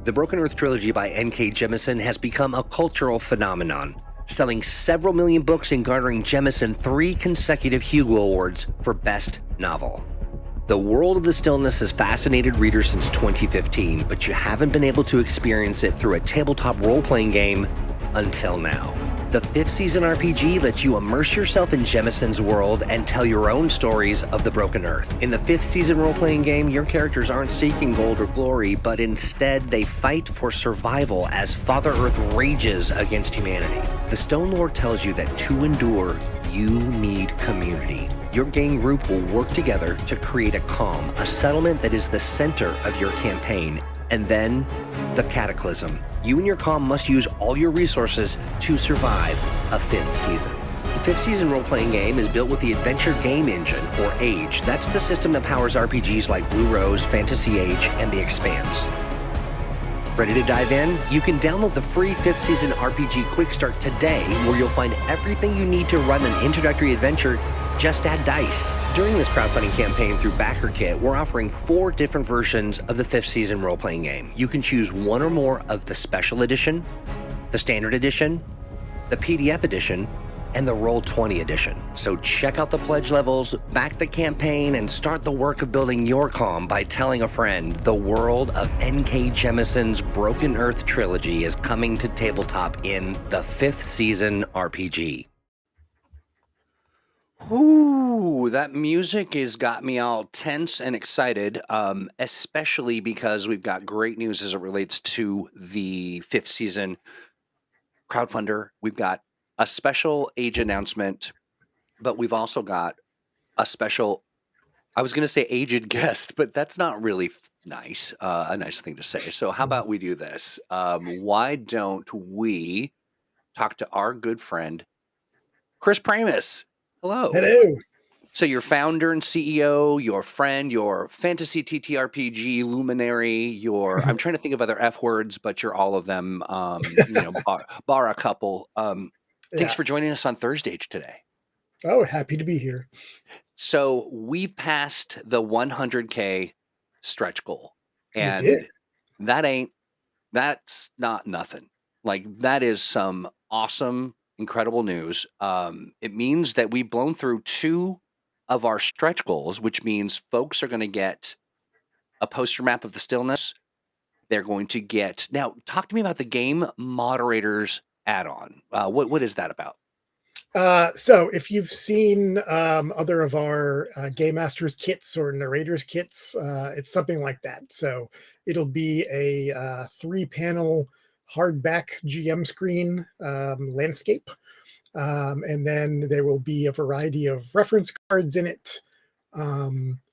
The Broken Earth trilogy by N.K. Jemisin has become a cultural phenomenon, selling several million books and garnering Jemisin 3 consecutive Hugo Awards for Best Novel. The World of the Stillness has fascinated readers since 2015, but you haven't been able to experience it through a tabletop role-playing game until now. The 5th season RPG lets you immerse yourself in Jemisin's world and tell your own stories of the Broken Earth. In the 5th season role-playing game, your characters aren't seeking gold or glory, but instead they fight for survival as Father Earth rages against humanity. The Stone Lord tells you that to endure, you need community. Your game group will work together to create a calm, a settlement that is the center of your campaign. And then, the Cataclysm. You and your calm must use all your resources to survive a 5th season. The 5th season role-playing game is built with the Adventure Game Engine, or AGE. That's the system that powers RPGs like Blue Rose, Fantasy Age, and The Expanse. Ready to dive in? You can download the free 5th season RPG Quick Start today, where you'll find everything you need to run an introductory adventure. Just add dice. During this crowdfunding campaign through BackerKit, we're offering 4 different versions of the 5th season role-playing game. You can choose one or more of the Special Edition, the Standard Edition, the PDF Edition, and the Roll20 Edition. So check out the pledge levels, back the campaign, and start the work of building your calm by telling a friend. The world of N.K. Jemisin's Broken Earth trilogy is coming to tabletop in the 5th season RPG. Ooh, that music has got me all tense and excited, especially because we've got great news as it relates to the 5th season crowdfunder. We've got a special age announcement, but we've also got a special, I was going to say aged guest, but that's not really nice, a nice thing to say. So how about we do this? Why don't we talk to our good friend, Chris Pramas? Hello. Hello. So you're founder and CEO, your friend, your fantasy TTRPG luminary, your, I'm trying to think of other F words, but you're all of them, bar a couple. Thanks for joining us on ThursdAGE today. Oh, happy to be here. So we've passed the 100K stretch goal, and that's not nothing. Like, that is some awesome, incredible news. It means that we've blown through 2 of our stretch goals, which means folks are going to get a poster map of the stillness. They're going to get, now talk to me about the Game Moderators add-on. What is that about? So if you've seen other of our Game Masters kits or Narrators kits, it's something like that. So it'll be a 3-panel hardback GM screen landscape. And then there will be a variety of reference cards in it.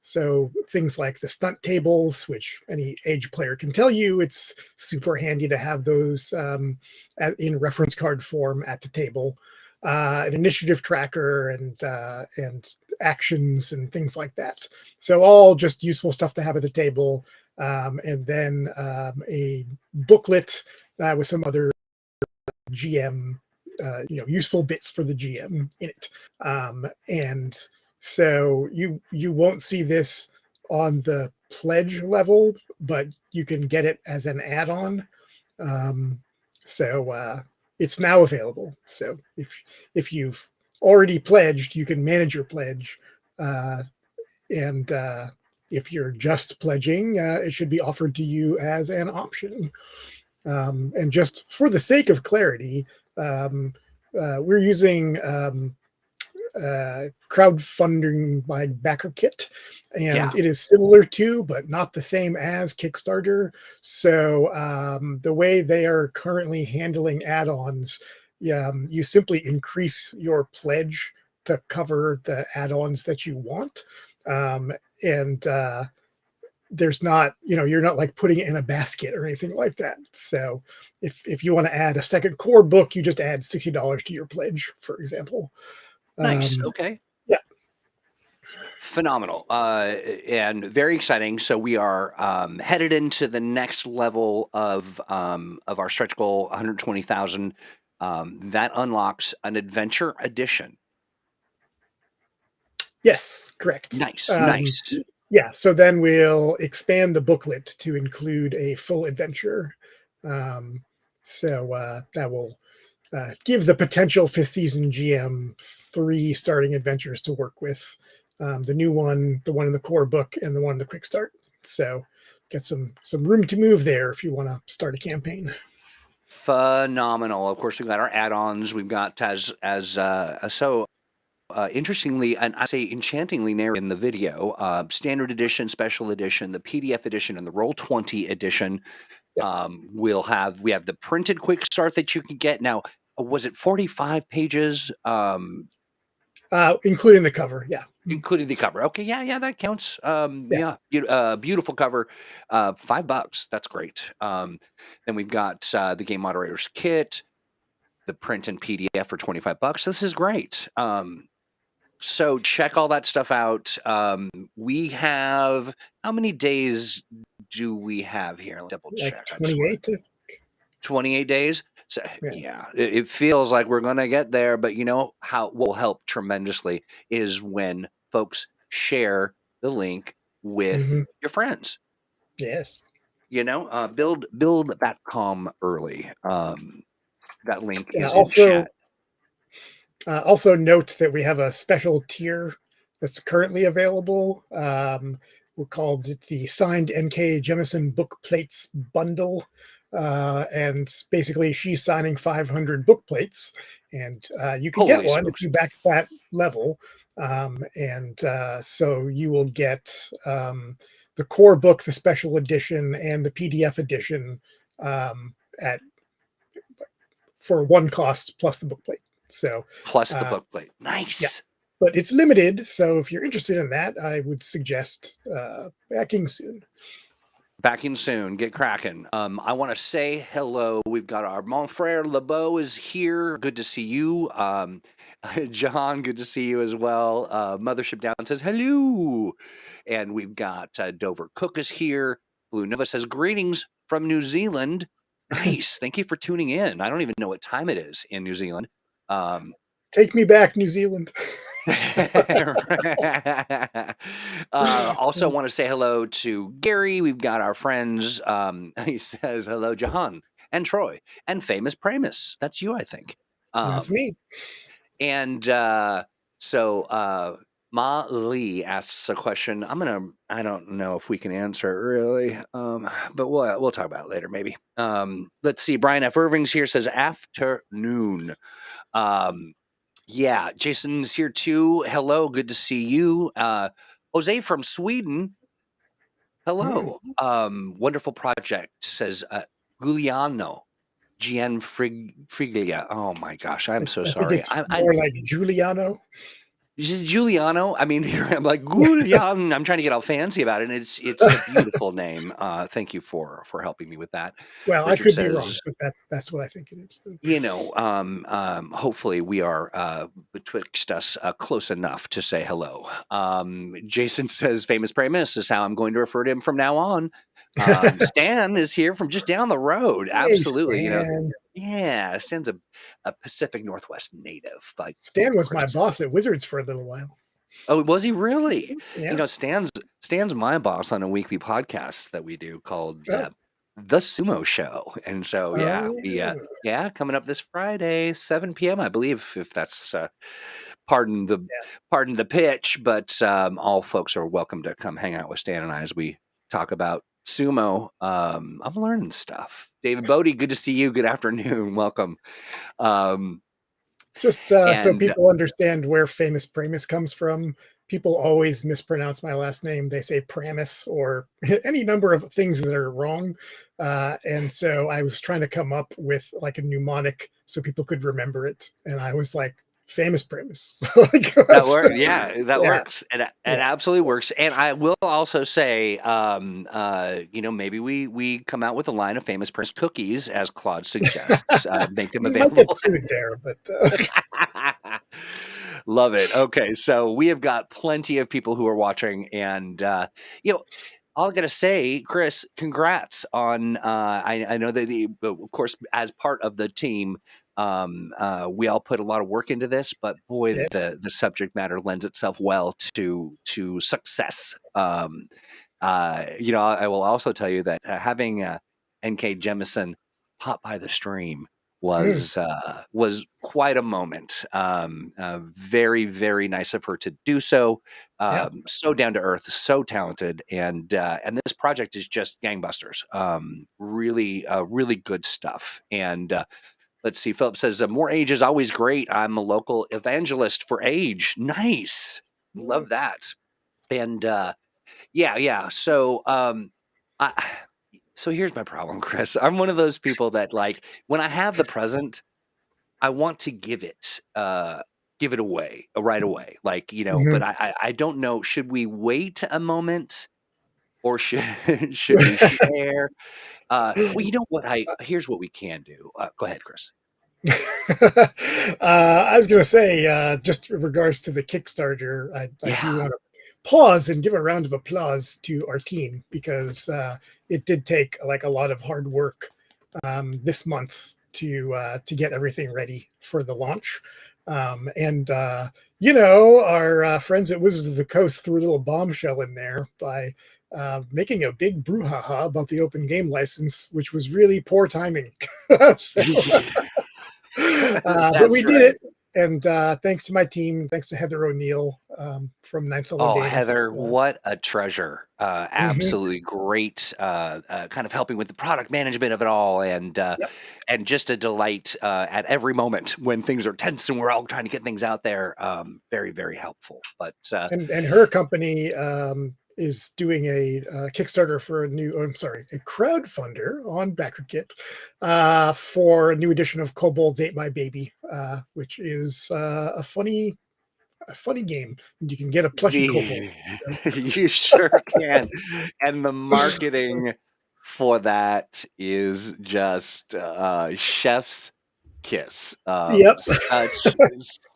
So things like the stunt tables, which any age player can tell you, it's super handy to have those in reference card form at the table. An initiative tracker and actions and things like that. So all just useful stuff to have at the table. And then a booklet with some other GM useful bits for the GM in it. And so you won't see this on the pledge level, but you can get it as an add-on. So it's now available. So if you've already pledged, you can manage your pledge. And if you're just pledging, it should be offered to you as an option. And just for the sake of clarity, we're using crowdfunding by BackerKit, and it is similar to, but not the same as Kickstarter. So the way they are currently handling add-ons, you simply increase your pledge to cover the add-ons that you want. And there's not, you're not like putting it in a basket or anything like that. So if you want to add a second core book, you just add $60 to your pledge, for example. Nice. Okay. Yeah. Phenomenal. And very exciting. So we are headed into the next level of our stretch goal, 120,000. That unlocks an adventure edition. Yes, correct. Nice. Nice. Yeah, so then we'll expand the booklet to include a full adventure. So that will give the potential 5th season GM 3 starting adventures to work with. The new one, the one in the core book, and the one in the quick start. So get some room to move there if you want to start a campaign. Phenomenal. Of course, we've got our add-ons. We've got interestingly, and I say enchantingly narrated in the video, standard edition, special edition, the PDF edition, and the Roll20 edition. Yep. We have the printed quick start that you can get now. Was it 45 pages? Including the cover, yeah. Including the cover. Okay, yeah, that counts. Yeah. Beautiful cover. $5. That's great. Then we've got the game moderator's kit, the print and PDF for $25. This is great. So check all that stuff out. We have, how many days do we have here? Let me double check. 28. 28 days. So Yeah. it feels like we're going to get there, but you know what will help tremendously is when folks share the link with your friends. Yes. You know, build that calm early. That link is also, in chat. Also note that we have a special tier that's currently available. We called it the signed NK Jemisin book plates bundle. And basically she's signing 500 book plates, and you can get one if you back that level. So you will get the core book, the special edition, and the PDF edition for one cost plus the book plate. So plus the book plate. Nice. Yeah. But it's limited, so if you're interested in that, I would suggest backing soon. Backing soon. Get cracking. I want to say hello. We've got our Mon Frere LeBeau is here. Good to see you. John, good to see you as well. Mothership Down says hello. And we've got Dover Cook is here. Blue Nova says greetings from New Zealand. Nice. Thank you for tuning in. I don't even know what time it is in New Zealand. Take me back, New Zealand. Also want to say hello to Gary. We've got our friends. He says hello, Jahan and Troy and famous Pramas. That's you, I think. That's me. And Ma Lee asks a question. I don't know if we can answer it really, but we'll talk about it later maybe. Let's see. Brian F. Irving's here, says afternoon. Yeah, Jason's here too. Hello, good to see you. Jose from Sweden. Hello. Wonderful project, says Giuliano. Gian Friglia. Oh my gosh, I'm so sorry. It's more like Giuliano. This is Giuliano. I mean, I'm like Giuliano. I'm trying to get all fancy about it. And it's a beautiful name. Thank you for helping me with that. Well, Richard, I could be wrong, but that's what I think it is. You know, hopefully we are betwixt us close enough to say hello. Jason says famous Pramas is how I'm going to refer to him from now on. Stan is here from just down the road. Absolutely, hey, you know. Yeah, Stan's a Pacific Northwest native. Like Stan was my boss at Wizards for a little while. Oh, was he really? Yeah. You know, Stan's my boss on a weekly podcast that we do called The Sumo Show. And so, coming up this Friday, 7 p.m., I believe, if that's pardon the pitch, but all folks are welcome to come hang out with Stan and I as we talk about sumo. I'm learning stuff. David Bodie, good to see you. Good afternoon. Welcome. Just so people understand where famous Pramas comes from, people always mispronounce my last name. They say Pramas or any number of things that are wrong. And so I was trying to come up with like a mnemonic so people could remember it. And I was like, famous Pramas. That works. Yeah, that works. It absolutely works. And I will also say, you know, maybe we come out with a line of famous Pramas cookies, as Claude suggests. Make them available. Might get sued there, but love it. Okay, so we have got plenty of people who are watching, and you know, all I gotta say, Chris, congrats on. I know that of course, as part of the team. We all put a lot of work into this, but boy, the subject matter lends itself well to success. You know, I will also tell you that having NK Jemisin pop by the stream Mm, was quite a moment. Very, very nice of her to do so. yeah. So down to earth, so talented, and this project is just gangbusters. Really, really good stuff. And let's see, Philip says more age is always great. I'm a local evangelist for age. Nice, love that. And yeah. So I. So here's my problem, Chris. I'm one of those people that, like, when I have the present, I want to give it away right away. Like, but Mhm. I don't know. Should we wait a moment or should should we share? Well, you know what? Here's what we can do. Go ahead, Chris. I was going to say, just in regards to the Kickstarter, I do Yeah. want to pause and give a round of applause to our team because it did take like a lot of hard work this month to get everything ready for the launch. And our friends at Wizards of the Coast threw a little bombshell in there by making a big brouhaha about the open game license, which was really poor timing. So, but we That's did right. it. And thanks to my team, thanks to Heather O'Neill from Ninth Element Oh, Games. Heather, what a treasure. Mhm. Absolutely great. Kind of helping with the product management of it all, Yep. and just a delight at every moment when things are tense and we're all trying to get things out there. Very, very helpful. But And her company is doing a Kickstarter for a crowdfunder on BackerKit for a new edition of Kobold's Ate My Baby, which is a funny game. And you can get a plushy kobold. the you sure can. And the marketing for that is just chef's kiss. Yep.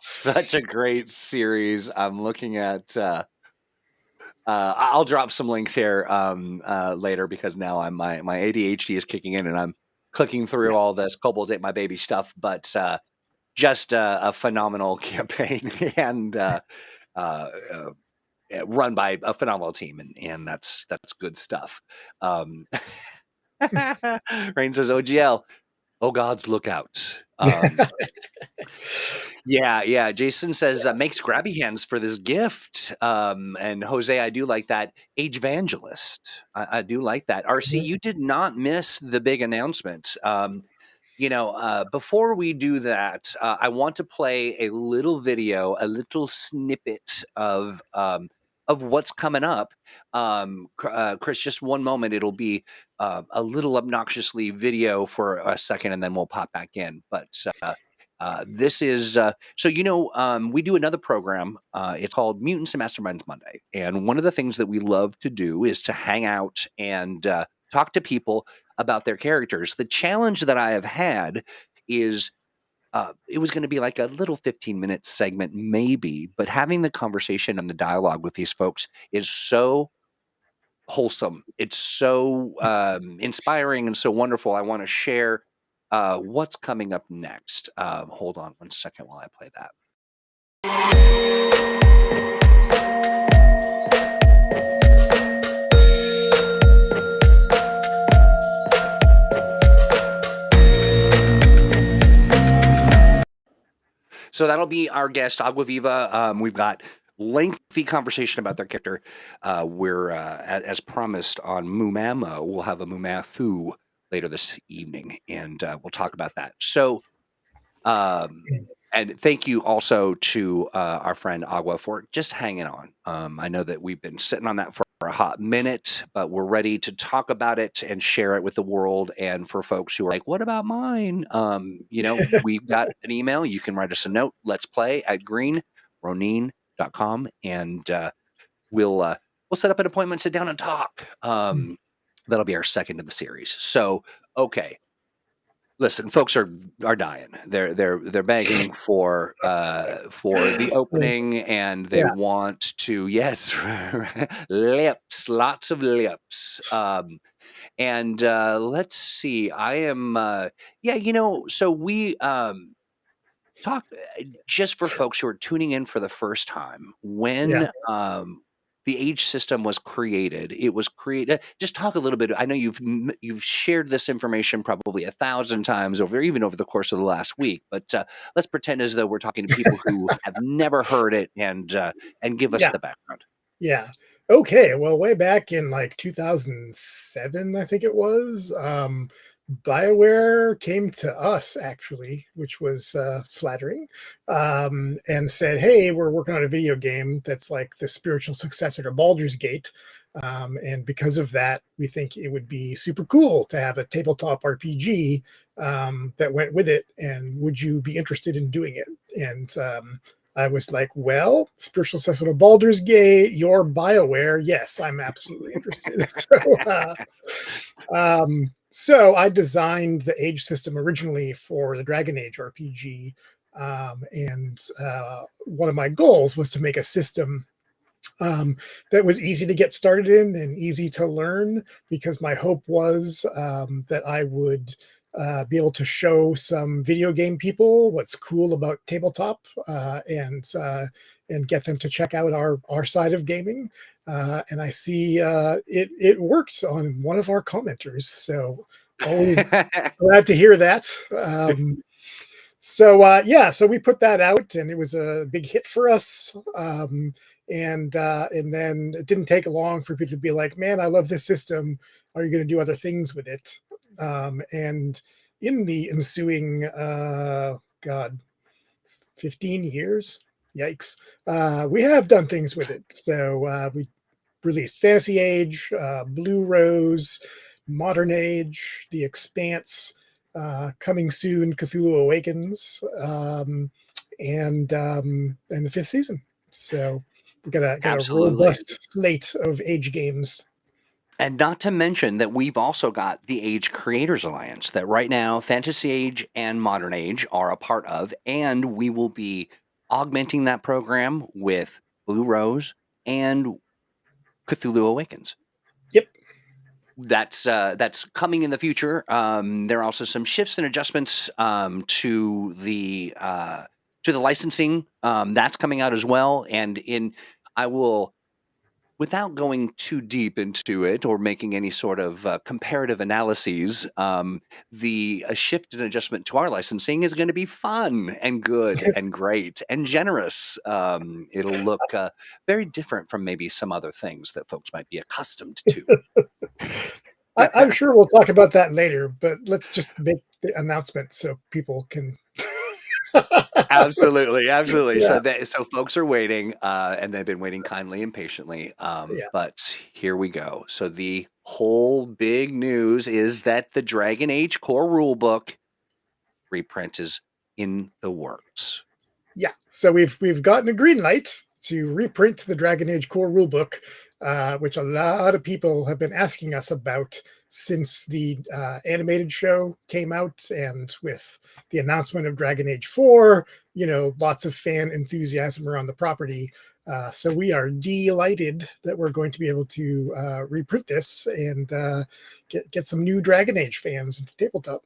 Such a great series. I'm looking at I'll drop some links here later because now my ADHD is kicking in and I'm clicking through Yeah. all this Kobolds Ate My Baby stuff, but just a phenomenal campaign and uh, uh, run by a phenomenal team, and that's good stuff. Um, Rain says OGL, oh gods, look out. Yeah. Jason says makes grabby hands for this gift. And Jose, I do like that. Age Evangelist, I do like that. RC, Mhm. you did not miss the big announcement. Before we do that, I want to play a little video, a little snippet of what's coming up. Chris, just one moment. It'll be a little obnoxiously video for a second, and then we'll pop back in. But this is we do another program. It's called Mutants Masterminds Monday, and one of the things that we love to do is to hang out and talk to people about their characters. The challenge that I have had is it was going to be like a little 15-minute segment, maybe, but having the conversation and the dialogue with these folks is so wholesome. It's so inspiring and so wonderful. I want to share what's coming up next. Hold on one second while I play that. So that'll be our guest, Aguaviva. We've got lengthy conversation about their character. We're, as promised on Mumamo, we'll have a Mumathu later this evening, and we'll talk about that. So, and thank you also to our friend Agua for just hanging on. I know that we've been sitting on that for a hot minute, but we're ready to talk about it and share it with the world. And for folks who are like, what about mine? We've got an email. You can write us a note. Let's play at greenronin.com, and we'll set up an appointment, sit down and talk. That'll be our second of the series. So, okay. Listen, folks are dying. They're begging for the opening, and they Yeah. want to, yes, lips, lots of lips. And let's see. I am So we talk just for folks who are tuning in for the first time. Yeah. the age system was created. It was created. Just talk a little bit. I know you've shared this information probably 1,000 times even over the course of the last week. But let's pretend as though we're talking to people who have never heard it, and give us Yeah. the background. Yeah. Okay. Well, way back in like 2007, I think it was, BioWare came to us actually, which was flattering, and said, "Hey, we're working on a video game that's like the spiritual successor to Baldur's Gate, and because of that, we think it would be super cool to have a tabletop RPG that went with it. And would you be interested in doing it?" And I was like, "Well, spiritual successor to Baldur's Gate, your BioWare, yes, I'm absolutely interested." So I designed the age system originally for the Dragon Age RPG, and one of my goals was to make a system that was easy to get started in and easy to learn, because my hope was that I would be able to show some video game people what's cool about tabletop, and get them to check out our side of gaming. And I see it worked on one of our commenters, so always glad to hear that. So we put that out, and it was a big hit for us. And then it didn't take long for people to be like, "Man, I love this system. Are you going to do other things with it?" And in the ensuing, 15 years, yikes, we have done things with it. So we released Fantasy Age, Blue Rose, Modern Age, The Expanse, coming soon, Cthulhu Awakens, and the 5th season. So we got a Absolutely. robust slate of age games. And not to mention that we've also got the Age Creators Alliance that right now Fantasy Age and Modern Age are a part of, and we will be augmenting that program with Blue Rose and Cthulhu Awakens. Yep. That's coming in the future. There are also some shifts and adjustments to the licensing. That's coming out as well, and I will, without going too deep into it or making any sort of comparative analyses, the shift and adjustment to our licensing is going to be fun and good and great and generous. It'll look very different from maybe some other things that folks might be accustomed to. I'm sure we'll talk about that later, but let's just make the announcement so people can. Absolutely. Yeah. So folks are waiting, and they've been waiting kindly and patiently. Yeah. But here we go. So the whole big news is that the Dragon Age core rulebook reprint is in the works. Yeah. So we've gotten a green light to reprint the Dragon Age core rulebook, which a lot of people have been asking us about since the animated show came out, and with the announcement of Dragon Age 4, lots of fan enthusiasm around the property. So we are delighted that we're going to be able to reprint this and get some new Dragon Age fans into tabletop.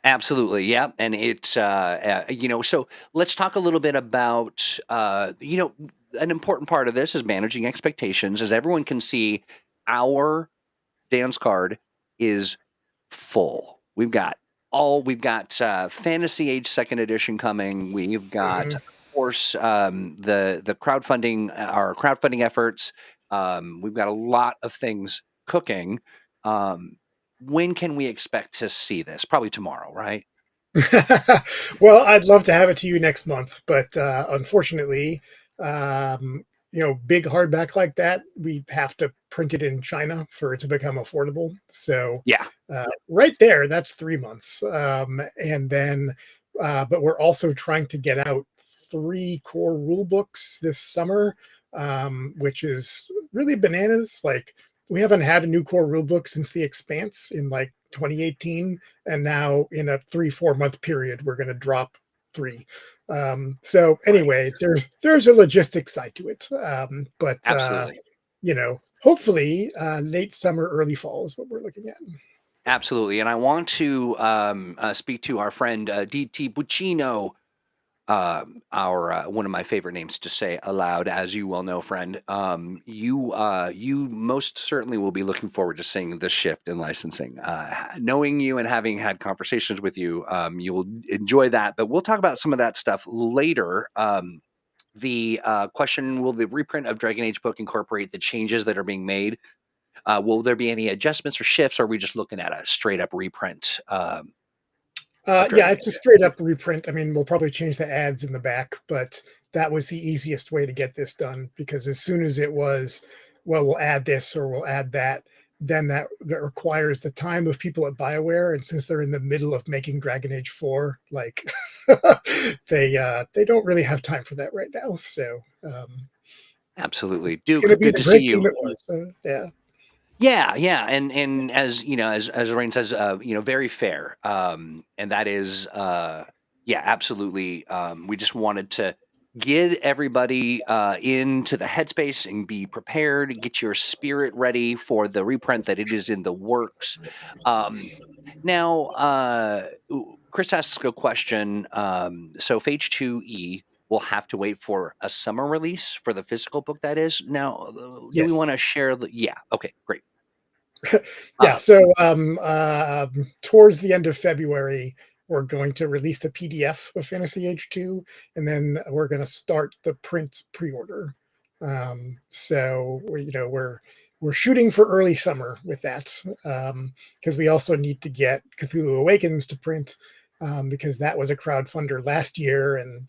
Absolutely. Yeah. And it's, so let's talk a little bit about, an important part of this is managing expectations. As everyone can see, our dance card is full. We've got Fantasy Age 2nd edition coming. We've got, of course, the crowdfunding, our crowdfunding efforts. We've got a lot of things cooking. When can we expect to see this? Probably tomorrow, right? Well, I'd love to have it to you next month, but unfortunately, big hardback like that, we have to print it in China for it to become affordable. So Yeah. right there, that's 3 months. And then, but we're also trying to get out 3 core rule books this summer, which is really bananas. Like, we haven't had a new core rulebook since the Expanse in like 2018, and now in a 3-4 month period we're going to drop 3. So anyway, there's a logistics side to it, but Absolutely. hopefully late summer, early fall is what we're looking at. Absolutely. And I want to speak to our friend DT Buccino, our one of my favorite names to say aloud, as you well know, friend. You most certainly will be looking forward to seeing this shift in licensing. Knowing you and having had conversations with you, you will enjoy that. But we'll talk about some of that stuff later. The question: will the reprint of Dragon Age book incorporate the changes that are being made? Will there be any adjustments or shifts? Or are we just looking at a straight up reprint? Yeah, it's a straight up reprint. I mean, we'll probably change the ads in the back, but that was the easiest way to get this done, because as soon as it was, well, we'll add this or we'll add that, then that requires the time of people at BioWare. And since they're in the middle of making Dragon Age 4, like they don't really have time for that right now. So Absolutely. it's Duke, going to be good the to see great game you. it was. Yeah. Yeah, and as you know, as Rain says, very fair. And that is, yeah, absolutely. We just wanted to get everybody into the headspace and be prepared, get your spirit ready for the reprint that it is in the works. Now, Chris asks a question. So, Phage 2E will have to wait for a summer release for the physical book. That is now. Do we Yes. want to share? Yeah. Okay. Great. Yeah. So towards the end of February, we're going to release the PDF of Fantasy Age 2, and then we're going to start the print pre-order. So we're shooting for early summer with that, because we also need to get Cthulhu Awakens to print, because that was a crowdfunder last year, and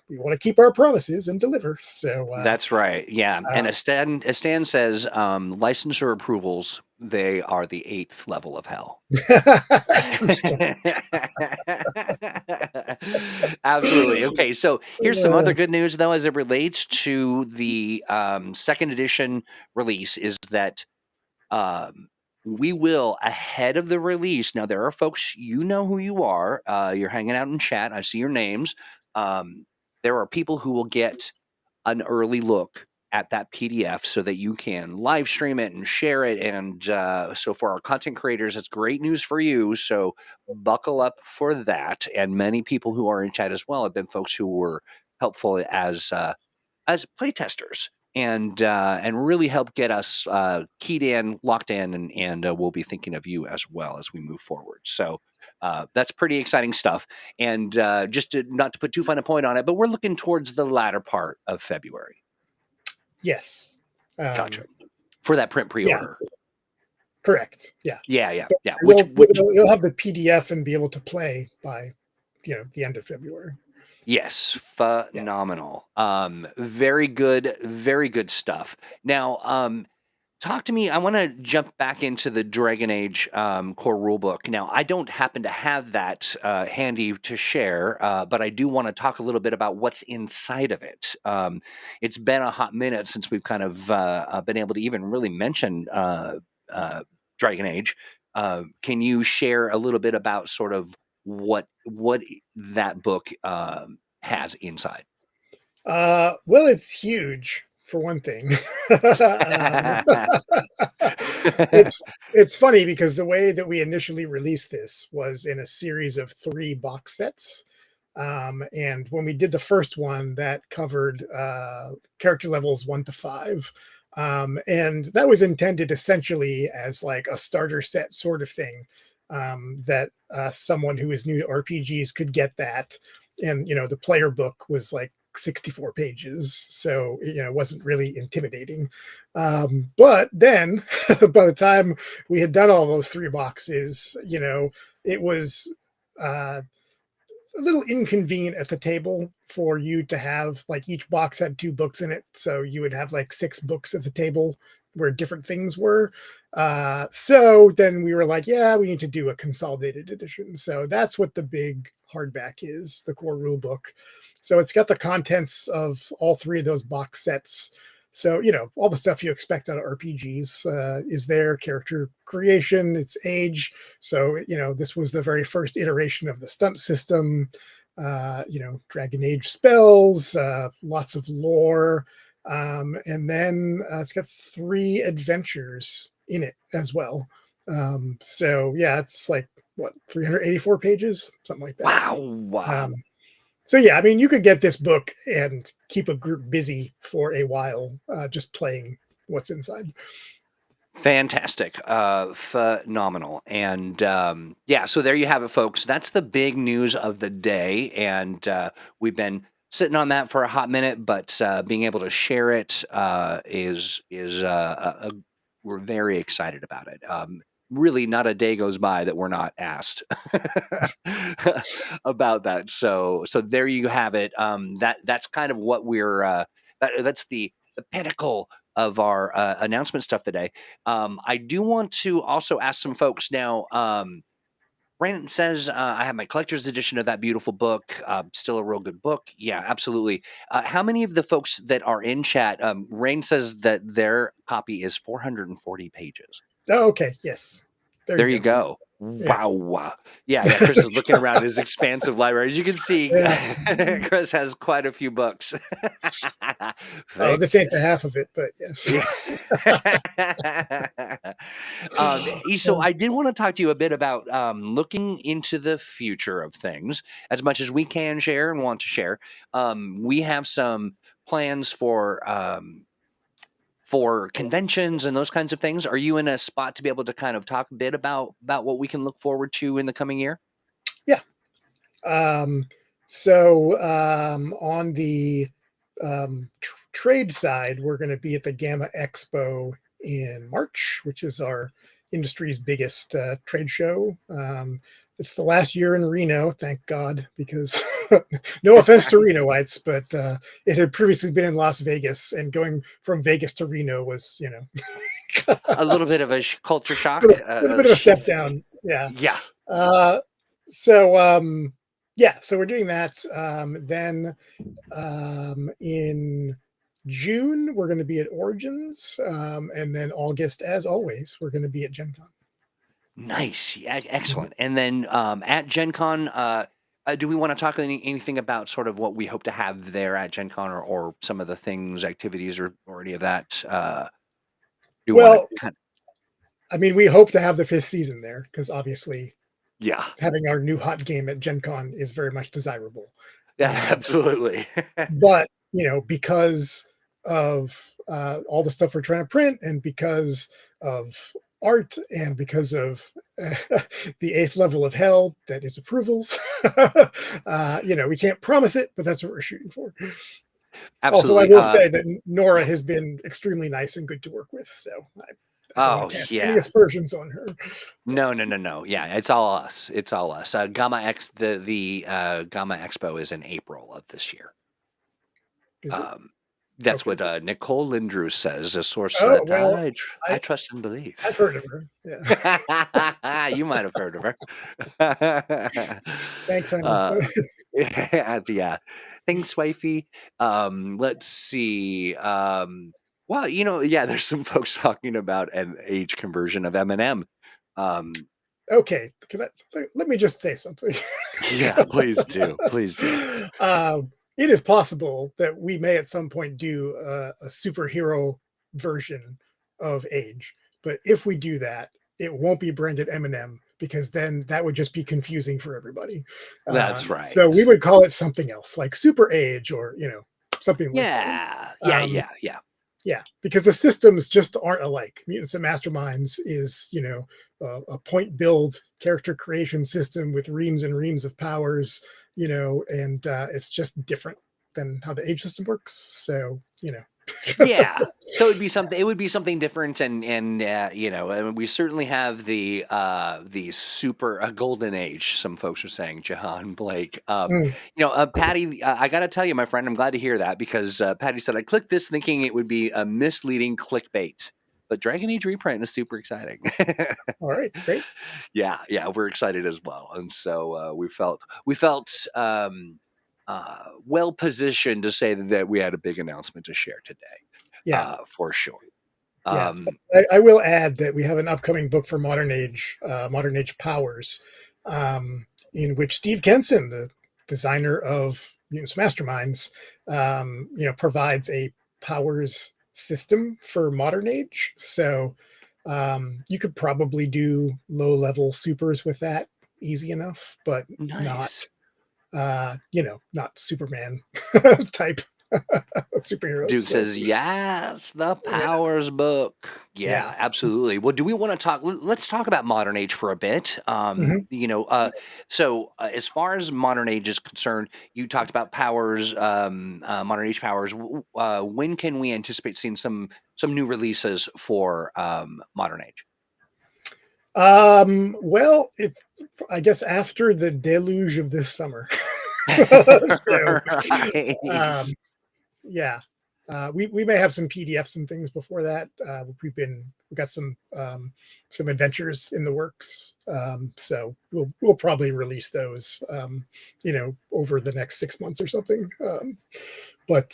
we want to keep our promises and deliver. So That's right. Yeah. And as Stan says, licensure approvals, they are the 8th level of hell. Absolutely. Okay. So here's some other good news, though, as it relates to the second edition release, is that we will, ahead of the release. Now, there are folks, you know who you are. You're hanging out in chat. I see your names. There are people who will get an early look at that PDF so that you can live stream it and share it. And so for our content creators, it's great news for you. So buckle up for that. And many people who are in chat as well have been folks who were helpful as playtesters and really help get us keyed in, locked in, and we'll be thinking of you as well as we move forward. So that's pretty exciting stuff. And just not to put too fine a point on it, but we're looking towards the latter part of February. Yes. Gotcha. For that print pre-order. Yeah. Correct. Yeah. Yeah. You'll have the PDF and be able to play by, the end of February. Yes, phenomenal. Yeah. Very good stuff. Now, talk to me. I want to jump back into the Dragon Age core rulebook. Now, I don't happen to have that handy to share, but I do want to talk a little bit about what's inside of it. It's been a hot minute since we've kind of been able to even really mention Dragon Age. Can you share a little bit about sort of what that book has inside? Well, it's huge, for one thing. It's funny because the way that we initially released this was in a series of 3 box sets. And when we did the first one, that covered character levels 1 to 5. And that was intended essentially as like a starter set sort of thing, that someone who is new to RPGs could get that. And, the player book was like 64 pages. So, it wasn't really intimidating. But then by the time we had done all those 3 boxes, it was a little inconvenient at the table for you to have, like, each box had 2 books in it. So you would have like 6 books at the table where different things were. So then we were like, yeah, we need to do a consolidated edition. So that's what the big hardback is, the core rule book. So it's got the contents of all 3 of those box sets. So, all the stuff you expect out of RPGs is there. Character creation, its age. So, this was the very first iteration of the stunt system. Dragon Age spells, lots of lore. And then it's got 3 adventures in it as well. So, yeah, it's like, 384 pages? Something like that. Wow. So yeah, I mean, you could get this book and keep a group busy for a while, just playing what's inside. Fantastic. Phenomenal. And yeah, so there you have it, folks. That's the big news of the day. And we've been sitting on that for a hot minute, but being able to share it is we're very excited about it. Really, not a day goes by that we're not asked about that. So there you have it. That's kind of what that's the pinnacle of our announcement stuff today. I do want to also ask some folks now. Brandon says, I have my collector's edition of that beautiful book. Still a real good book. Yeah, absolutely. How many of the folks that are in chat, Rain says that their copy is 440 pages. Oh, okay. Yes. There you go. Yeah. Wow. Yeah. Chris is looking around his expansive library. As you can see, Chris has quite a few books. Oh, this ain't the half of it, but yes. So I did want to talk to you a bit about looking into the future of things as much as we can share and want to share. We have some plans for conventions and those kinds of things. Are you in a spot to be able to kind of talk a bit about what we can look forward to in the coming year? Yeah. So on the trade side, we're going to be at the Gamma Expo in March, which is our industry's biggest trade show. It's the last year in Reno, thank God, because no offense to Renoites, but it had previously been in Las Vegas, and going from Vegas to Reno was, a little bit of a culture shock. A little bit of a step down. Yeah. Yeah. So we're doing that. Then in June, we're going to be at Origins. And then August, as always, we're going to be at Gen Con. Nice. Yeah, excellent. And then at Gen Con, do we want to talk anything about sort of what we hope to have there at Gen Con, or some of the things, activities, or any of that? I mean, we hope to have the 5th season there, because obviously, yeah, having our new hot game at Gen Con is very much desirable. Yeah, absolutely. But, because of all the stuff we're trying to print, and because of art, and because of the 8th level of hell that is approvals, we can't promise it, but that's what we're shooting for. Absolutely. Also, I will say that Nora has been extremely nice and good to work with, so I don't have any aspersions on her. No. Yeah, it's all us. Gamma X, the Gamma Expo is in April of this year. That's what Nicole Lindrews says, a source that I trust and believe. I've heard of her. Yeah. You might have heard of her. Thanks, Simon. Yeah. Thanks, wifey. Let's see. There's some folks talking about an age conversion of M&M. Okay, let me just say something. Yeah, please do. It is possible that we may at some point do a superhero version of Age, but if we do that, it won't be branded M&M, because then that would just be confusing for everybody. That's right. So we would call it something else, like Super Age, or something like that. Yeah, because the systems just aren't alike. Mutants and Masterminds is a point build character creation system with reams and reams of powers, and it's just different than how the Age system works. So, yeah. So it would be something different, and we certainly have the super golden age. Some folks are saying, Jahan Blake. Patty, I got to tell you, my friend, I'm glad to hear that, because Patty said I clicked this thinking it would be a misleading clickbait. But Dragon Age reprint is super exciting. All right, great. Yeah, we're excited as well, and so we felt well positioned to say that we had a big announcement to share today. Yeah, for sure. I will add that we have an upcoming book for Modern Age Powers, in which Steve Kenson, the designer of Mutants Masterminds, provides a powers system for Modern Age. So you could probably do low-level supers with that easy enough, but not Not Superman type superheroes. Duke So, says, yes, the yeah, Powers book. Yeah, yeah. absolutely. Well, do we want to talk? Let's talk about Modern Age for a bit. Mhm. As far as Modern Age is concerned, you talked about Powers, Modern Age Powers. When can we anticipate seeing some new releases for Modern Age? Well, it's I guess after the deluge of this summer. So, Right. um, yeah, we may have some PDFs and things before that. We got some adventures in the works. So we'll probably release those, over the next 6 months or something. But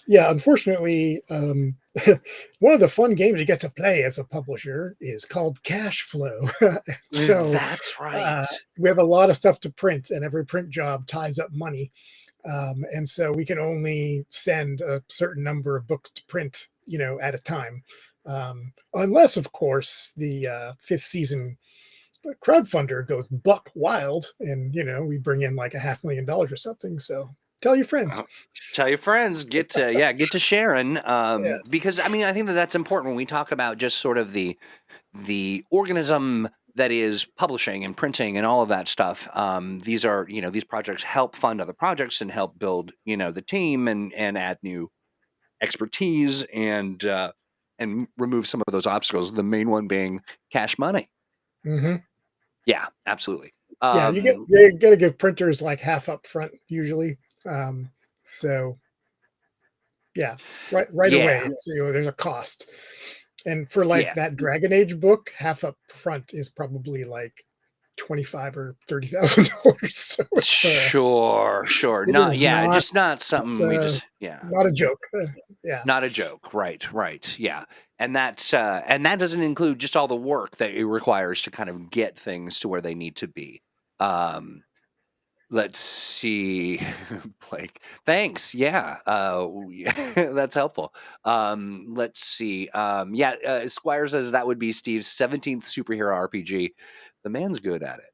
yeah, unfortunately, one of the fun games you get to play as a publisher is called Cash Flow. So That's uh, right. we have a lot of stuff to print, and every print job ties up money. And so we can only send a certain number of books to print, at a time. Unless, of course, the fifth season crowdfunder goes buck wild and, we bring in like $500,000 or something. So tell your friends. Tell your friends, get to sharing, Yeah. because I mean I think that's important when we talk about just sort of the organism that is publishing and printing and all of that stuff. These are these projects help fund other projects and help build the team and add new expertise and remove some of those obstacles. The main one being cash money. Hmm. Yeah, absolutely. Yeah. Um, You got to give printers like half up front usually. So yeah, right away. yeah, There's a cost. And for like yeah. that Dragon Age book, half up front is probably like 25 or $30,000. So Sure. it Not is yeah, not just not it's something we just not a joke. Yeah. not a joke. Right. Yeah. And that doesn't include just all the work that it requires to kind of get things to where they need to be. Um, let's see, Blake. Thanks. Yeah. That's helpful. Let's see. Squire says that would be Steve's 17th superhero RPG. The man's good at it.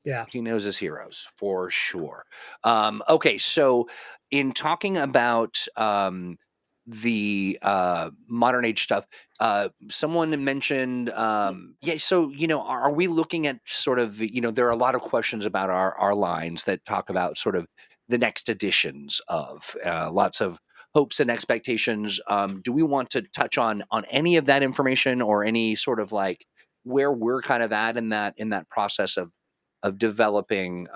Yeah. He knows his heroes for sure. Okay, so in talking about the modern age stuff, someone mentioned, So are we looking at sort of there are a lot of questions about our lines that talk about sort of the next editions of lots of hopes and expectations. Do we want to touch on any of that information or any sort of like where we're kind of at in that process of developing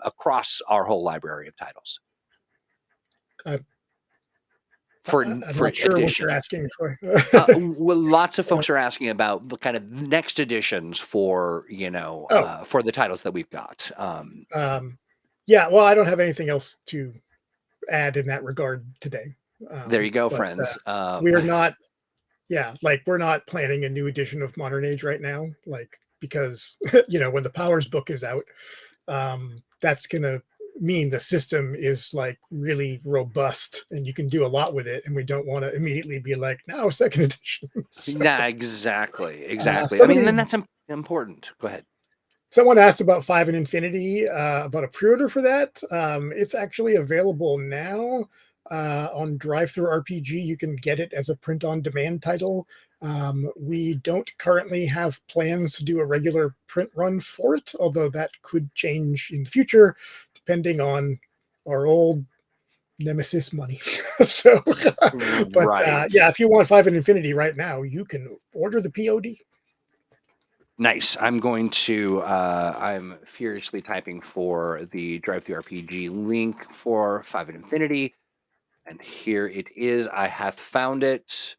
across our whole library of titles I, for I'm for not sure what you're editions. asking, Troy. Well, lots of folks are asking about the kind of next editions for Oh, for the titles that we've got. yeah. Well, I don't have anything else to add in that regard today. There you go, But friends. we are not, yeah, like we're not planning a new edition of Modern Age right now, like because when the Powers book is out, that's gonna mean the system is like really robust and you can do a lot with it, and we don't want to immediately be like now second edition. So, Yeah, exactly. I mean, somebody then that's important. Go ahead. Someone asked about Five and Infinity, about a pre-order for that. It's actually available now on Drive-Thru RPG. You can get it as a print-on-demand title. We don't currently have plans to do a regular print run for it, although that could change in the future, depending on our old nemesis money. So, but Right. yeah, if you want Five and Infinity right now, you can order the POD. Nice. I'm furiously typing for the Drive-Thru RPG link for Five and Infinity. And here it is. I hath found it.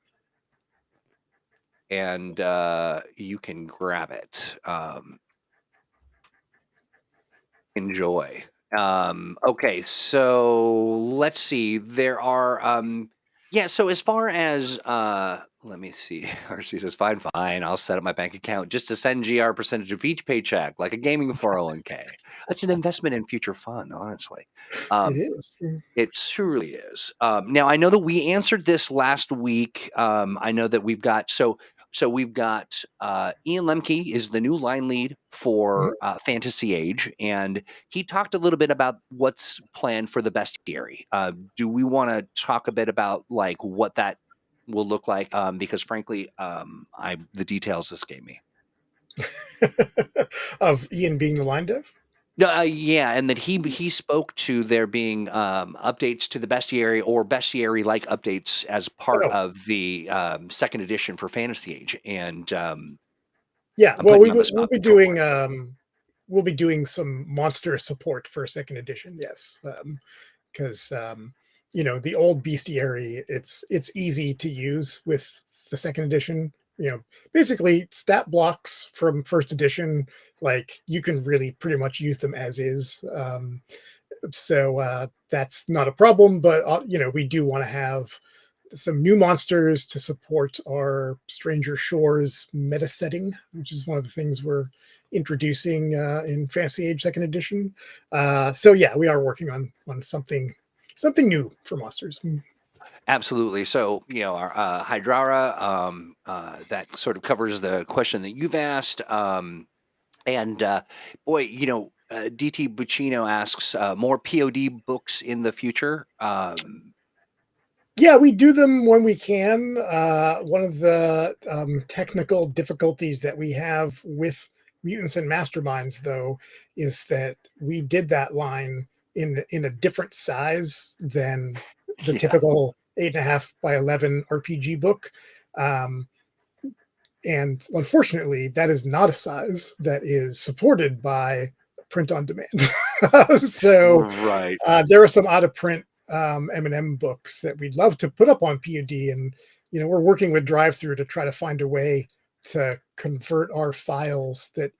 And you can grab it. Enjoy. Okay, so let's see. There are so as far as let me see. RC says fine, I'll set up my bank account just to send GR percentage of each paycheck, like a gaming 401k. That's an investment in future fun, honestly. It Um, is. it truly is. Now I know that we answered this last week. I know that we've got So we've got Ian Lemke is the new line lead for Fantasy Age, and he talked a little bit about what's planned for the bestiary. Do we want to talk a bit about like what that will look like? Because frankly, the details escape me. Of Ian being the line dev? No, yeah, and that he spoke to there being updates to the bestiary or bestiary-like updates as part Oh. of the second edition for Fantasy Age, and Yeah, I'm well, putting you on the spot. we'll be doing some monster support for second edition. Yes, because the old bestiary, it's easy to use with the second edition. Basically stat blocks from first edition, like you can really pretty much use them as is. So that's not a problem. But we do want to have some new monsters to support our Stranger Shores meta setting, which is one of the things we're introducing in Fantasy Age Second Edition. So yeah, we are working on something new for monsters. Absolutely. So, our Hydrara, that sort of covers the question that you've asked. And boy, DT Buccino asks more POD books in the future. Yeah, we do them when we can. One of the technical difficulties that we have with Mutants and Masterminds, though, is that we did that line in a different size than the Yeah. typical 8.5 by 11 RPG book. And unfortunately, that is not a size that is supported by print on demand. So Right. there are some out of print M&M books that we'd love to put up on POD, and we're working with drive-through to try to find a way to convert our files that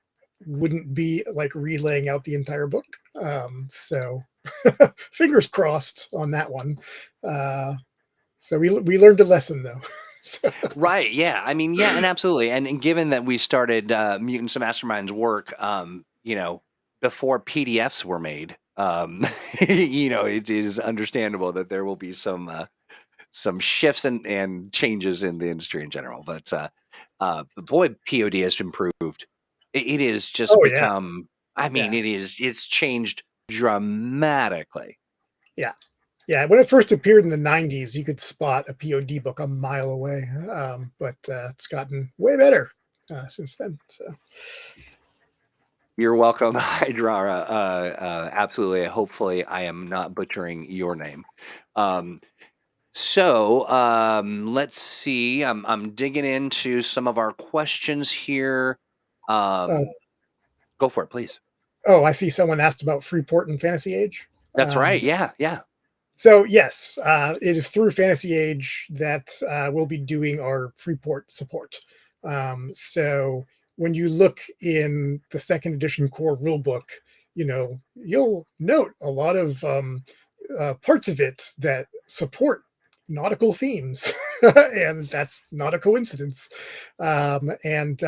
wouldn't be like relaying out the entire book. So fingers crossed on that one. So we learned a lesson though. So. Right. Yeah. I mean, yeah, and absolutely. And given that we started Mutants and Masterminds work, before PDFs were made, it is understandable that there will be some shifts and changes in the industry in general. But boy, POD has improved. It is just become. I mean, it's changed dramatically. Yeah. Yeah, when it first appeared in the 90s, you could spot a POD book a mile away, but it's gotten way better since then. So, you're welcome, Hydrara. Absolutely. Hopefully, I am not butchering your name. So let's see. I'm digging into some of our questions here. Go for it, please. Oh, I see someone asked about Freeport and Fantasy Age. That's right. Yeah. So yes, it is through Fantasy Age that we'll be doing our Freeport support. So when you look in the second edition core rulebook, you'll note a lot of parts of it that support nautical themes, and that's not a coincidence. And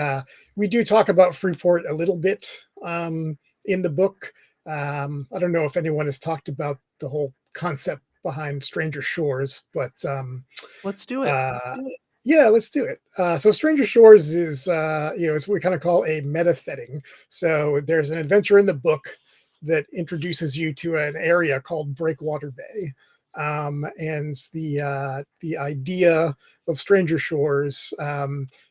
we do talk about Freeport a little bit in the book. I don't know if anyone has talked about the whole concept behind Stranger Shores, but let's do it. Yeah, let's do it. So Stranger Shores is is what we kind of call a meta setting. So there's an adventure in the book that introduces you to an area called Breakwater Bay. And the idea of Stranger Shores,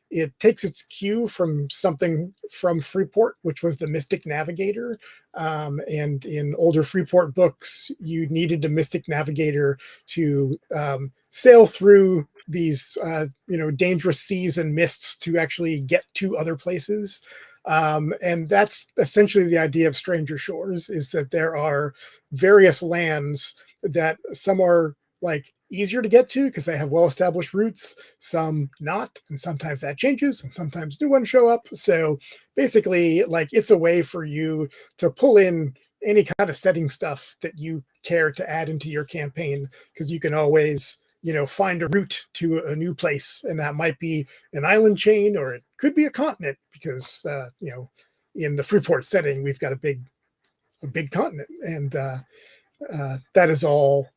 it takes its cue from something from Freeport, which was the Mystic Navigator. And in older Freeport books, you needed a Mystic Navigator to sail through these dangerous seas and mists to actually get to other places. And that's essentially the idea of Stranger Shores, is that there are various lands that some are like easier to get to because they have well-established routes, some not, and sometimes that changes, and sometimes new ones show up. So basically, like, it's a way for you to pull in any kind of setting stuff that you care to add into your campaign, because you can always find a route to a new place, and that might be an island chain, or it could be a continent, because in the Freeport setting we've got a big continent, and that is all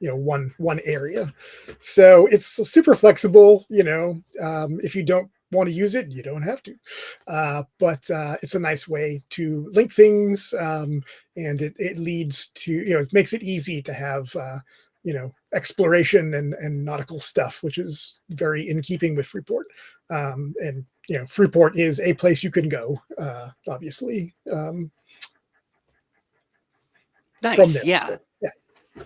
one area. So it's super flexible. If you don't want to use it, you don't have to. But it's a nice way to link things, and it leads to, it makes it easy to have, exploration and nautical stuff, which is very in keeping with Freeport. And, Freeport is a place you can go, obviously. From Nice. there. Yeah. So, yeah.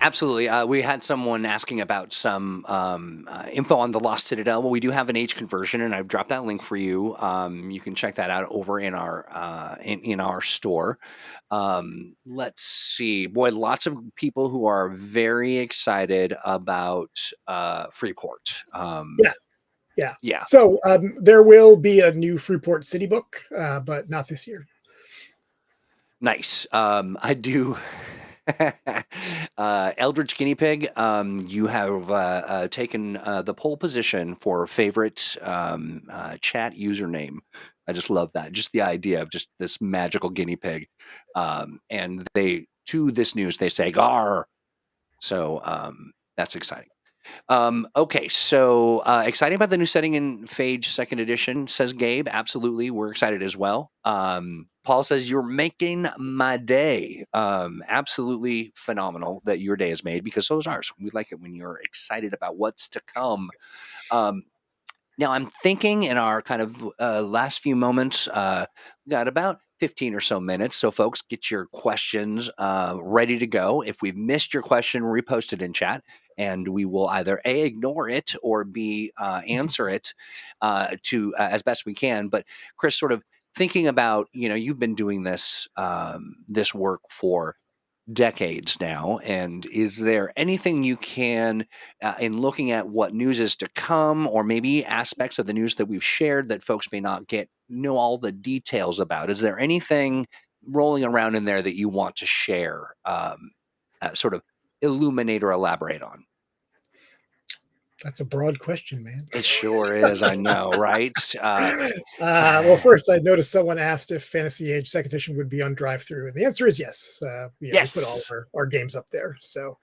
Absolutely. We had someone asking about some info on the Lost Citadel. Well, we do have an Age conversion, and I've dropped that link for you. You can check that out over in our in our store. Let's see. Boy, lots of people who are very excited about Freeport. Yeah. So there will be a new Freeport City book, but not this year. Nice. I do. Eldritch Guinea Pig, you have taken the pole position for favorite chat username. I just love that. Just the idea of just this magical guinea pig. And to this news, they say, "Gar." So that's exciting. Okay, so exciting about the new setting in Phage 2nd edition, says Gabe. Absolutely, we're excited as well. Paul says, "You're making my day." Absolutely phenomenal that your day is made, because so is ours. We like it when you're excited about what's to come. Now, I'm thinking in our kind of last few moments, we got about 15 or so minutes. So, folks, get your questions ready to go. If we've missed your question, repost it in chat, and we will either A, ignore it, or B, answer it to as best we can. But, Chris, sort of thinking about, you've been doing this this work for decades now, and is there anything you can in looking at what news is to come, or maybe aspects of the news that we've shared that folks may not know all the details about, is there anything rolling around in there that you want to share, sort of illuminate or elaborate on? That's a broad question, man. It sure is. I know, right? Well, first, I noticed someone asked if Fantasy Age 2nd edition would be on drive-through, and the answer is yes. We put all of our games up there, so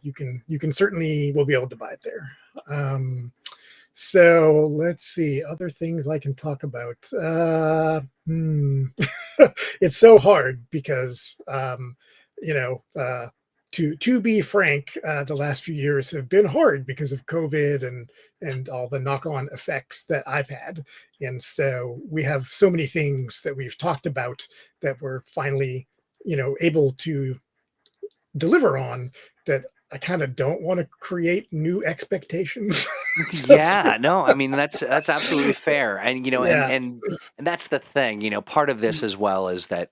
you can certainly will be able to buy it there. So let's see, other things I can talk about. It's so hard because to be frank, the last few years have been hard because of COVID and all the knock-on effects that I've had. And so we have so many things that we've talked about that we're finally, able to deliver on, that I kind of don't want to create new expectations. Yeah, no, I mean, that's absolutely fair. And, Yeah. and that's the thing, part of this as well is that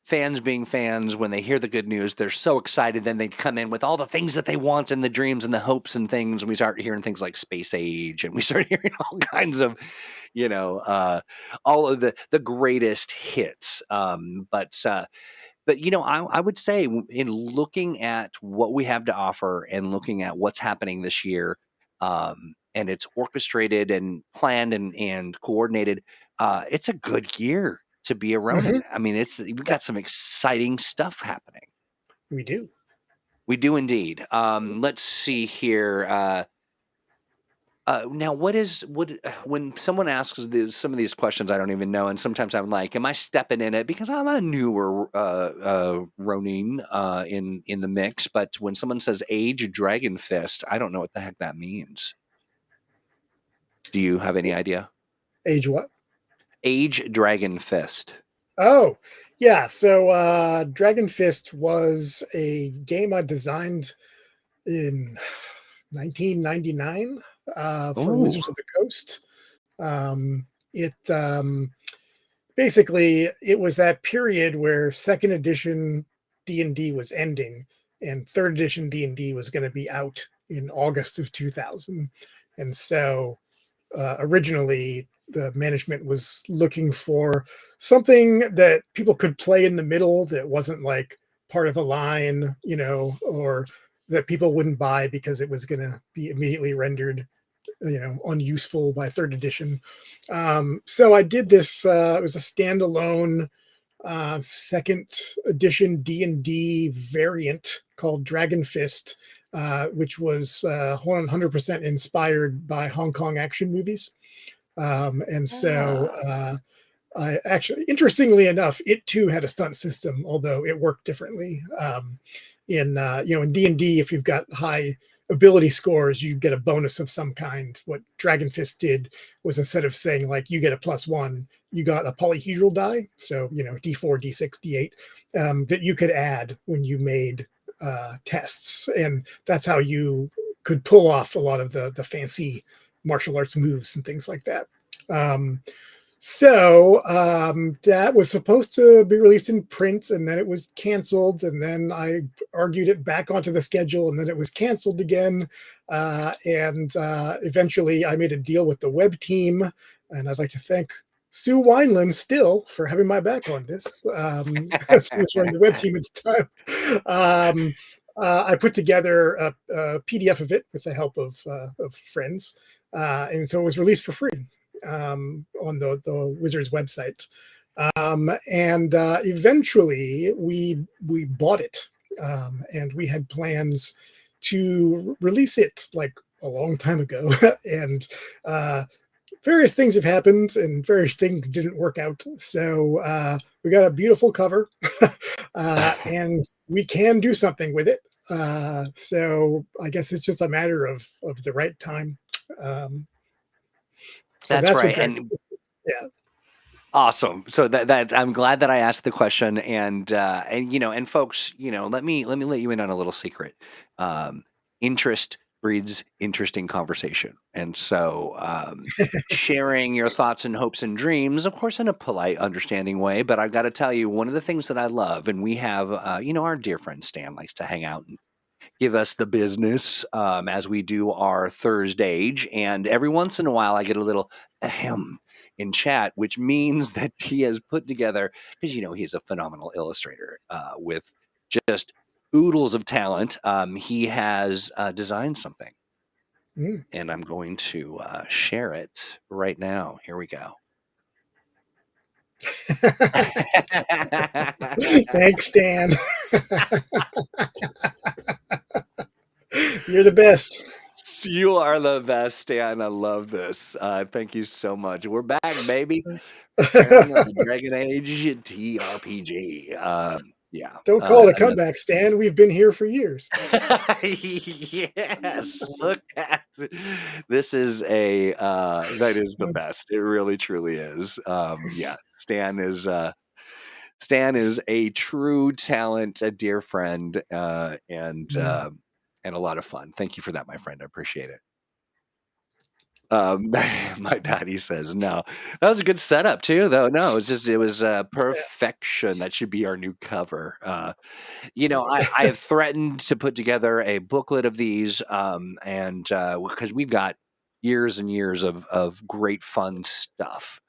fans being fans, when they hear the good news, they're so excited. Then they come in with all the things that they want and the dreams and the hopes and things. And we start hearing things like Space Age, and we start hearing all kinds of, all of the greatest hits. But I would say in looking at what we have to offer and looking at what's happening this year, and it's orchestrated and planned and coordinated, it's a good year to be a Ronin. I mean, we've got some exciting stuff happening. We do. We do indeed. Let's see here. Now, when someone asks some of these questions, I don't even know, and sometimes I'm like, "Am I stepping in it?" Because I'm a newer Ronin in the mix. But when someone says "Age Dragon Fist," I don't know what the heck that means. Do you have any idea? Age what? Age Dragon Fist. Oh, yeah. So Dragon Fist was a game I designed in 1999 for Wizards of the Coast. Basically, it was that period where 2nd edition D&D was ending, and 3rd edition D&D was going to be out in August of 2000. And so originally, the management was looking for something that people could play in the middle that wasn't like part of the line, or that people wouldn't buy because it was going to be immediately rendered, unuseful by 3rd edition. So I did this. It was a standalone 2nd edition D&D variant called Dragon Fist, which was 100% inspired by Hong Kong action movies. And so I actually, interestingly enough, it too had a stunt system, although it worked differently. In D&D, if you've got high ability scores, you get a bonus of some kind. What Dragon Fist did was, instead of saying like you get a +1, you got a polyhedral die, so D4, D6, D8, that you could add when you made tests, and that's how you could pull off a lot of the fancy martial arts moves and things like that. That was supposed to be released in print, and then it was canceled, and then I argued it back onto the schedule, and then it was canceled again. Eventually I made a deal with the web team, and I'd like to thank Sue Wineland still for having my back on this. Because she was running the web team at the time. I put together a PDF of it with the help of friends, and so it was released for free on the Wizards website. Eventually we bought it, and we had plans to release it like a long time ago. And various things have happened, and various things didn't work out. So we got a beautiful cover, and we can do something with it. So I guess it's just a matter of the right time. So That's right. And yeah. Awesome. So that I'm glad that I asked the question, and folks, let me let you in on a little secret. Interest breeds interesting conversation, and so sharing your thoughts and hopes and dreams, of course, in a polite, understanding way. But I've got to tell you, one of the things that I love, and we have, our dear friend Stan likes to hang out and give us the business as we do our ThursdAGE, and every once in a while I get a little ahem in chat, which means that he has put together, because he's a phenomenal illustrator with just oodles of talent. He has designed something, and I'm going to share it right now. Here we go. Thanks, Dan. You're the best. You are the best, Stan. I love this. Thank you so much. We're back, baby. Dragon Age TTRPG. Yeah. Don't call it a comeback, Stan. We've been here for years. Yes. Look at this. Is that is the best. It really, truly is. Yeah. Stan is a true talent, a dear friend, and a lot of fun. Thank you for that, my friend. I appreciate it. My daddy says no. That was a good setup too, though. No, it was perfection. That should be our new cover. I have threatened to put together a booklet of these, and because we've got years and years of great fun stuff.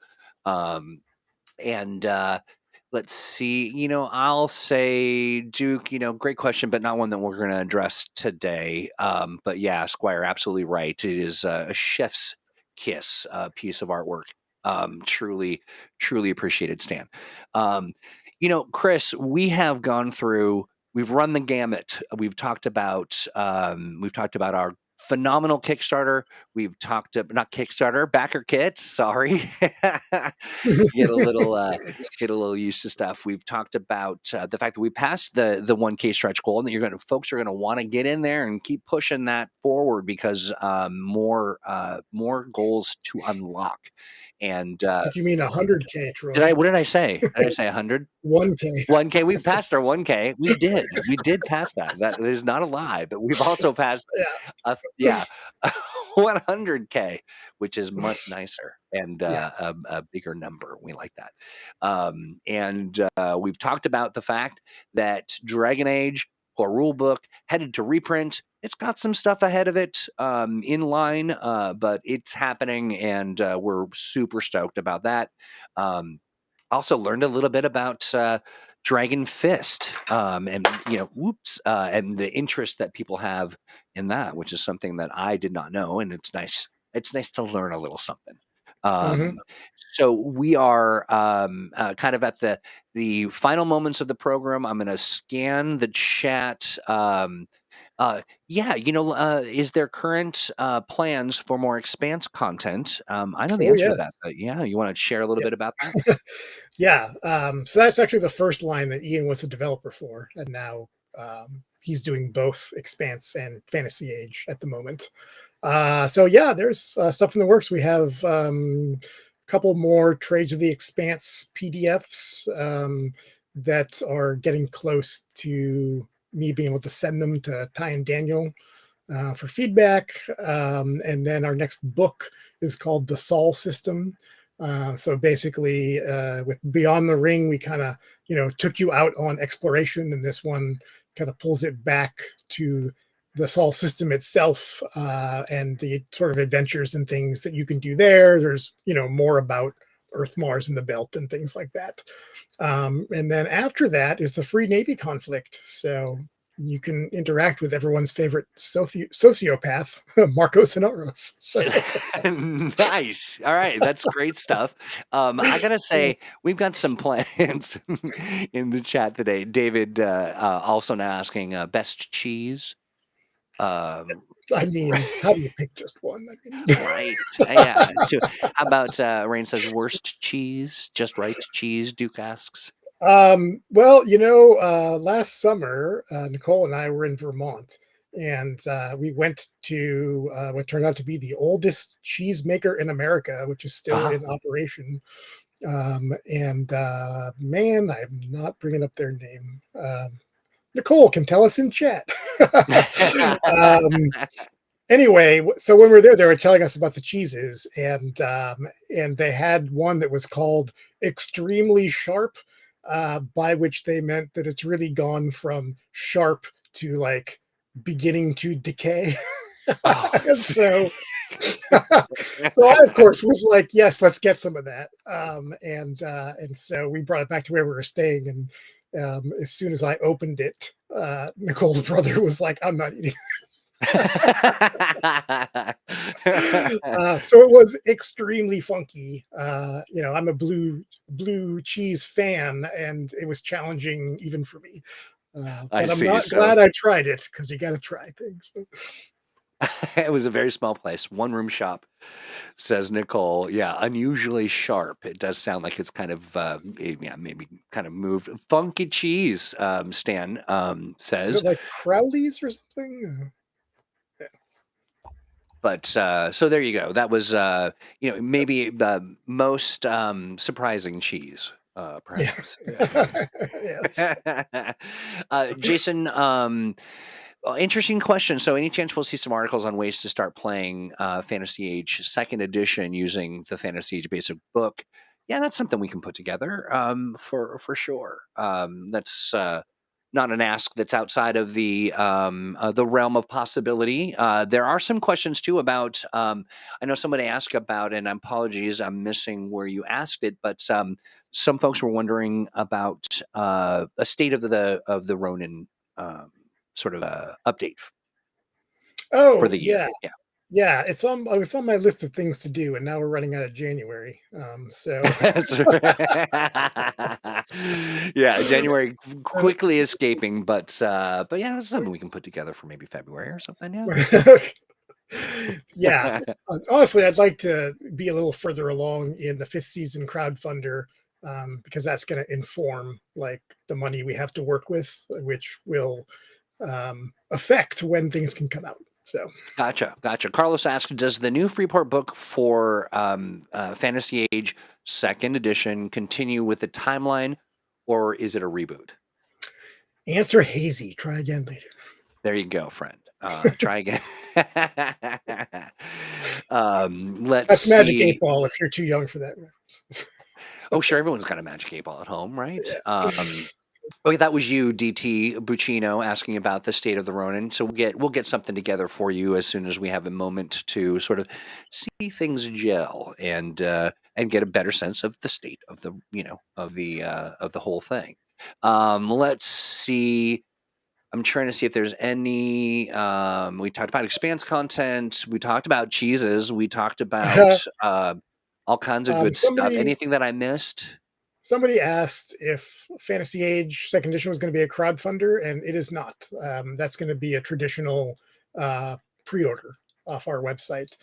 Let's see, I'll say, Duke, great question, but not one that we're going to address today. But yeah, Squire, absolutely right. It is a chef's kiss piece of artwork. Truly, truly appreciated, Stan. Chris, we've run the gamut. We've talked about our phenomenal Kickstarter. We've talked about not Kickstarter, backer kits. Sorry, get a little used to stuff. We've talked about the fact that we passed the 1K stretch goal, and that folks are going to want to get in there and keep pushing that forward, because more goals to unlock. And did you mean 100K, Troy? What did I say? Did I say 100? 1K. 1K. We passed our 1K. We did pass that. That is not a lie. But we've also passed 100K, which is much nicer and a bigger number. We like that. We've talked about the fact that Dragon Age core rulebook headed to reprint. It's got some stuff ahead of it in line, but it's happening, and we're super stoked about that. Also learned a little bit about Dragon Fist, and and the interest that people have in that, which is something that I did not know, and it's nice. It's nice to learn a little something. Mhm. So we are kind of at the final moments of the program. I'm going to scan the chat. Yeah, is there current plans for more Expanse content? I know the Oh, answer to that, yes. but yeah, you want to share a little bit Yes. about that? Yeah, so that's actually the first line that Ian was the developer for, and now, he's doing both Expanse and Fantasy Age at the moment. So yeah, there's stuff in the works. We have a couple more Trades of the Expanse PDFs that are getting close to me being able to send them to Ty and Daniel for feedback. And then our next book is called The Sol System. So basically, with Beyond the Ring, we kind of took you out on exploration, and this one kind of pulls it back to the Sol system itself and the sort of adventures and things that you can do there. There's more about Earth, Mars, and the Belt and things like that. And then after that is the Free Navy conflict. So you can interact with everyone's favorite sociopath, Marcos Sonoros. So Nice. All right, that's great stuff. I gotta say, we've got some plans in the chat today. David also now asking best cheese. I mean, how do you pick just one? I mean, Right. Yeah. So, how about Rain says worst cheese, just right cheese? Duke asks. well, last summer, Nicole and I were in Vermont, and we went to what turned out to be the oldest cheese maker in America, which is still Uh-huh. in operation. And man, I'm not bringing up their name. Nicole can tell us in chat. um, anyway, so when we were there, they were telling us about the cheeses, and they had one that was called extremely sharp, by which they meant that it's really gone from sharp to like beginning to decay. Oh. so so I of course was like, yes, let's get some of that. And so we brought it back to where we were staying, and as soon as I opened it, Nicole's brother was like, I'm not eating. So it was extremely funky. I'm a blue cheese fan, and it was challenging even for me. I But I'm see. not So glad I tried it, because you got to try things. it was a very small place, one room shop, says Nicole. Yeah, unusually sharp. It does sound like it's kind of, yeah, maybe kind of moved. Funky cheese, Stan Is says. it like Crowley's or something? But so there you go. That was, maybe the most surprising cheese, Yeah. perhaps. Yes. Jason, interesting question. So, any chance we'll see some articles on ways to start playing Fantasy Age Second Edition using the Fantasy Age basic book? Yeah, that's something we can put together for sure. That's not an ask that's outside of the realm of possibility. There are some questions too about. I know somebody asked about, and apologies, I'm missing where you asked it, but some folks were wondering about a state of the Ronin sort of update for Oh, the year. yeah. Yeah. Yeah, it's on my list of things to do, and now we're running out of January. So That's right. Yeah, January quickly escaping, but yeah, that's something we can put together for maybe February or something. yeah, Yeah. honestly, I'd like to be a little further along in the fifth season crowdfunder, because that's going to inform like the money we have to work with, which will affect when things can come out. So Gotcha. Carlos asked, does the new Freeport book for Fantasy Age Second Edition continue with the timeline, or is it a reboot? answer hazy. Try again later. There you go, friend. Try again. Let's That's Magic see. 8 Ball if you're too young for that. Oh, sure. Everyone's got a Magic 8 Ball at home, right? Yeah. Okay, that was you, DT Buccino, asking about the state of the Ronin. So we'll get something together for you as soon as we have a moment to sort of see things gel and get a better sense of the state of the of the whole thing. Let's see. I'm trying to see if there's any. We talked about Expanse content. We talked about cheeses. We talked about All kinds of good stuff. Somebody Anything that I missed? somebody asked if Fantasy Age Second Edition was going to be a crowdfunder, and it is not. That's going to be a traditional pre-order off our website.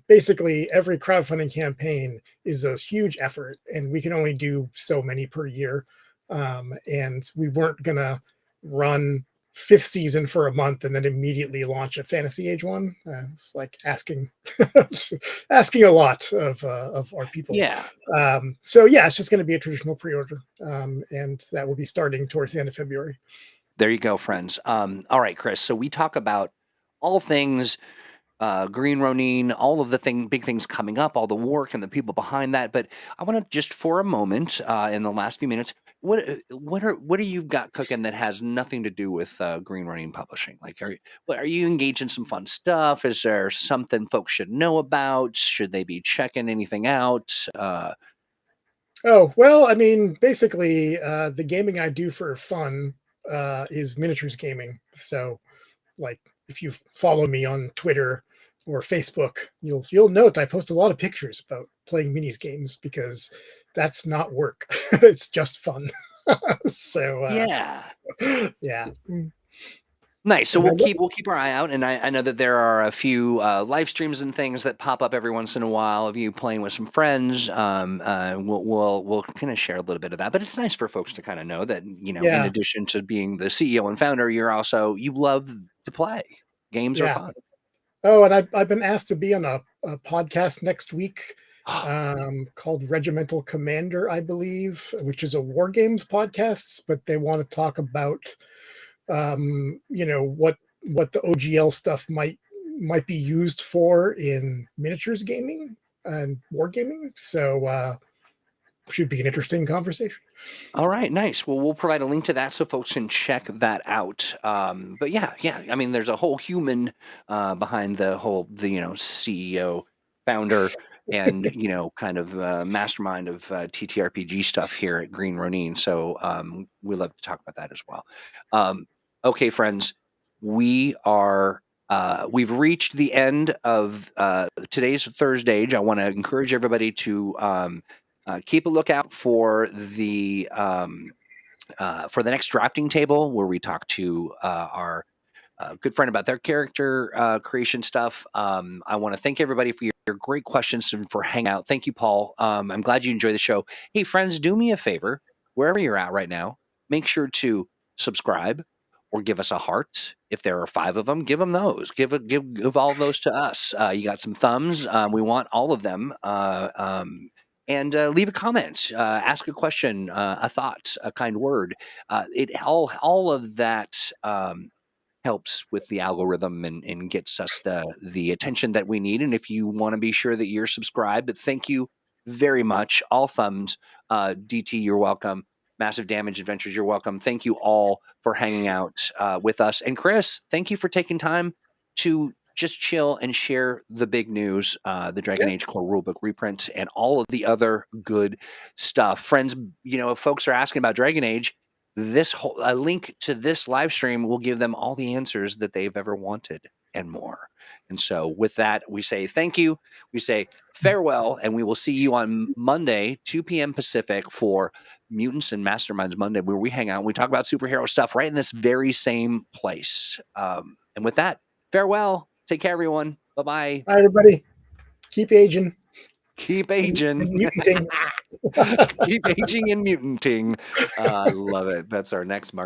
Basically, every crowdfunding campaign is a huge effort, and we can only do so many per year. And we weren't going to run fifth season for a month and then immediately launch a Fantasy Age one. It's like asking asking a lot of our people. Yeah. So yeah, it's just going to be a traditional pre-order, and that will be starting towards the end of February. There you go, friends. All right, Chris. So we talk about all things Green Ronin, all of the big things coming up, all the work and the people behind that. But I want to just for a moment, in the last few minutes, what do you got cooking that has nothing to do with Green Ronin Publishing? Like, are you engaged in some fun stuff? Is there something folks should know about? Should they be checking anything out? Oh, well, I mean, basically, the gaming I do for fun is miniatures gaming. So, like, if you follow me on Twitter or Facebook, you'll note I post a lot of pictures about playing minis games because that's not work. It's just fun. So, yeah. Nice. So we'll keep our eye out, and I know that there are a few live streams and things that pop up every once in a while of you playing with some friends. We'll kind of share a little bit of that, but it's nice for folks to kind of know that in addition to being the CEO and founder, you love to play. Games are fun. Oh, and I've been asked to be on a podcast next week called Regimental Commander, I believe, which is a war games podcast, but they want to talk about what the OGL stuff might be used for in miniatures gaming and wargaming. So should be an interesting conversation. All right, nice. Well, we'll provide a link to that so folks can check that out. But yeah. I mean, there's a whole human behind the CEO, founder, and kind of mastermind of TTRPG stuff here at Green Ronin. So we love to talk about that as well. Okay, friends, we've reached the end of today's ThursdAGE. I want to encourage everybody to keep a lookout for the next drafting table where we talk to our good friend about their character creation stuff. I want to thank everybody for your great questions and for hanging out. Thank you, Paul. I'm glad you enjoyed the show. Hey, friends, do me a favor, wherever you're at right now, make sure to subscribe or give us a heart. If there are 5 of them, give them those. Give all of those to us. You got some thumbs. We want all of them. And leave a comment, ask a question, a thought, a kind word. All of that helps with the algorithm and gets us the attention that we need. And if you want to be sure that you're subscribed, but thank you very much. All thumbs. DT, you're welcome. Massive Damage Adventures, you're welcome. Thank you all for hanging out with us. And Chris, thank you for taking time to just chill and share the big news, the Dragon Age core rulebook reprint, and all of the other good stuff. Friends, if folks are asking about Dragon Age, a link to this live stream will give them all the answers that they've ever wanted and more. And so with that, we say thank you. We say farewell, and we will see you on Monday, 2 p.m. Pacific for Mutants and Masterminds Monday, where we hang out and we talk about superhero stuff right in this very same place. And with that, farewell. Take care, everyone. Bye-bye. Bye, everybody. Keep aging. Keep aging. Muting. Keep aging and mutanting. I love it. That's our next marketing.